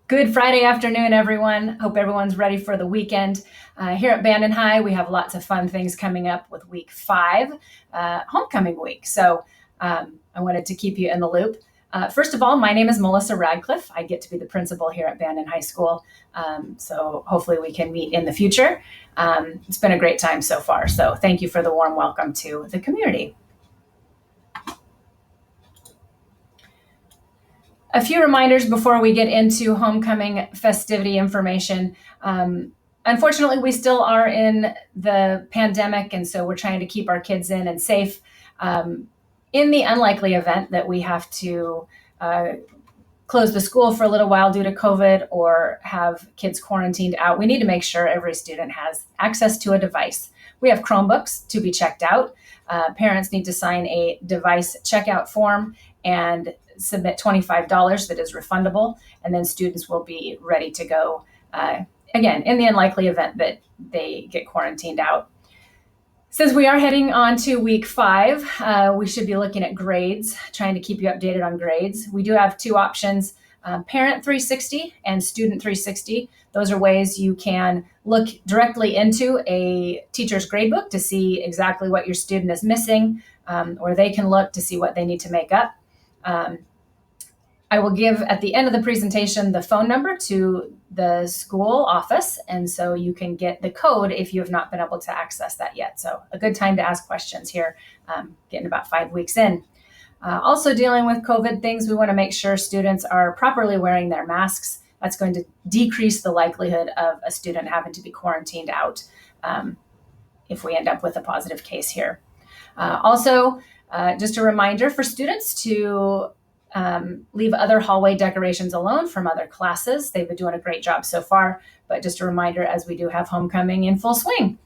Good Friday afternoon, everyone. Hope everyone's ready for the weekend. Here at Bandon High, we have lots of fun things coming up with week 5, homecoming week. So I wanted to keep you in the loop. First of all, my name is Melissa Radcliffe. I get to be the principal here at Bandon High School. So hopefully we can meet in the future. It's been a great time so far. So thank you for the warm welcome to the community. A few reminders before we get into homecoming festivity information. Unfortunately, we still are in the pandemic, and so we're trying to keep our kids in and safe. In the unlikely event that we have to close the school for a little while due to COVID or have kids quarantined out, we need to make sure every student has access to a device. We have Chromebooks to be checked out. Parents need to sign a device checkout form and submit $25 that is refundable, and then students will be ready to go, again, in the unlikely event that they get quarantined out. Since we are heading on to week 5, we should be looking at grades, trying to keep you updated on grades. We do have 2 options, Parent 360 and Student 360. Those are ways you can look directly into a teacher's gradebook to see exactly what your student is missing, or they can look to see what they need to make up. I will give at the end of the presentation the phone number to the school office, and so you can get the code if you have not been able to access that yet. So a good time to ask questions here, getting about 5 weeks in. Also dealing with COVID things, we want to make sure students are properly wearing their masks. That's going to decrease the likelihood of a student having to be quarantined out if we end up with a positive case here. Also, just a reminder for students to leave other hallway decorations alone from other classes. They've been doing a great job so far, but just a reminder as we do have homecoming in full swing.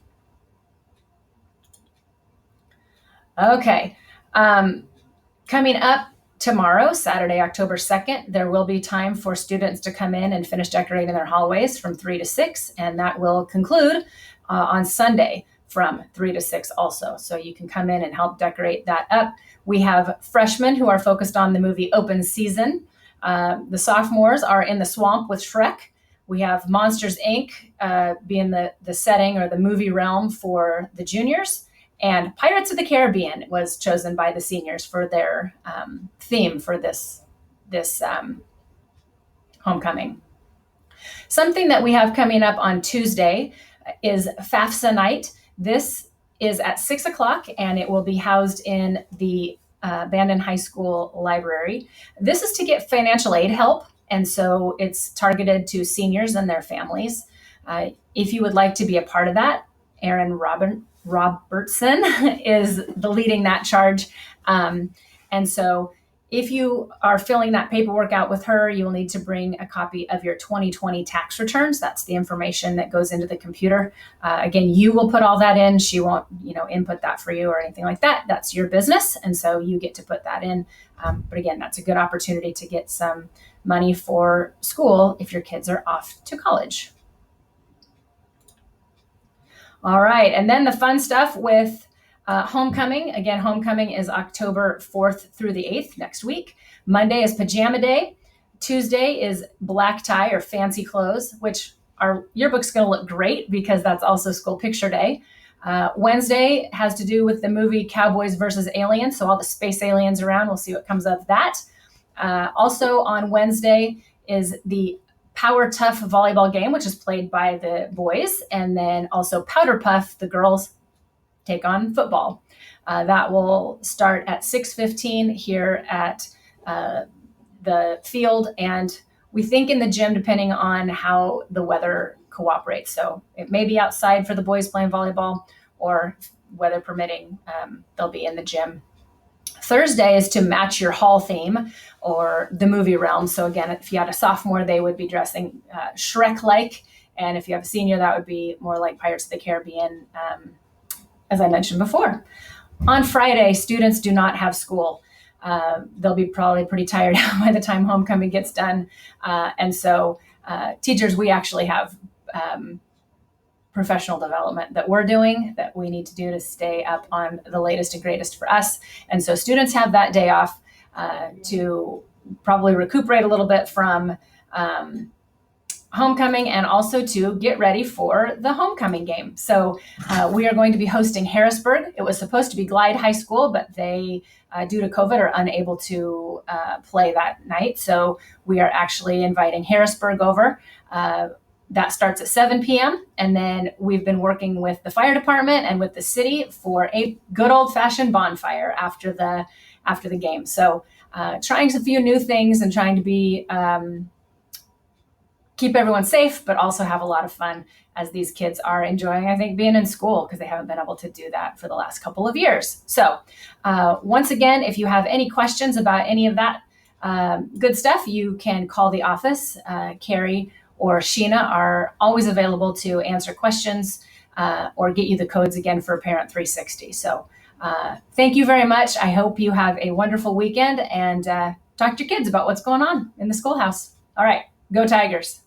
Okay, coming up tomorrow, Saturday, October 2nd, there will be time for students to come in and finish decorating their hallways from 3 to 6, and that will conclude on Sunday from 3 to 6 also. So you can come in and help decorate that up. We have freshmen who are focused on the movie Open Season. The sophomores are in the swamp with Shrek. We have Monsters, Inc. Being the setting or the movie realm for the juniors. And Pirates of the Caribbean was chosen by the seniors for their theme for this homecoming. Something that we have coming up on Tuesday is FAFSA night. This is at 6 o'clock, and it will be housed in the Bandon High School library. This is to get financial aid help, and so it's targeted to seniors and their families. If you would like to be a part of that, Erin Robertson is leading that charge. And so if you are filling that paperwork out with her, you will need to bring a copy of your 2020 tax returns. That's the information that goes into the computer. Again, you will put all that in. She won't, input that for you or anything like that. That's your business, and so you get to put that in. But again, that's a good opportunity to get some money for school if your kids are off to college. All right, and then the fun stuff with homecoming. Again, homecoming is October 4th through the 8th next week. Monday is pajama day. Tuesday is black tie or fancy clothes, which our yearbook's going to look great because that's also school picture day. Wednesday has to do with the movie Cowboys versus Aliens, so all the space aliens around. We'll see what comes of that. Also on Wednesday is the Power Tough volleyball game, which is played by the boys, and then also Powder Puff, the girls take on football. That will start at 6:15 here at the field, and we think in the gym, depending on how the weather cooperates. So it may be outside for the boys playing volleyball, or weather permitting, they'll be in the gym. Thursday is to match your hall theme or the movie realm. So again, if you had a sophomore, they would be dressing Shrek-like, and if you have a senior, that would be more like Pirates of the Caribbean, as I mentioned before. On Friday, students do not have school. They'll be probably pretty tired by the time homecoming gets done. And so teachers, we actually have professional development that we're doing that we need to do to stay up on the latest and greatest for us. And so students have that day off to probably recuperate a little bit from homecoming and also to get ready for the homecoming game. So we are going to be hosting Harrisburg. It was supposed to be Glide High School, but they, due to COVID, are unable to play that night. So we are actually inviting Harrisburg over. That starts at 7 p.m. And then we've been working with the fire department and with the city for a good old fashioned bonfire after the game. So trying a few new things and trying to be keep everyone safe, but also have a lot of fun as these kids are enjoying, I think, being in school because they haven't been able to do that for the last couple of years. So once again, if you have any questions about any of that good stuff, you can call the office. Carrie or Sheena are always available to answer questions or get you the codes again for Parent 360. So thank you very much. I hope you have a wonderful weekend and talk to your kids about what's going on in the schoolhouse. All right, go Tigers.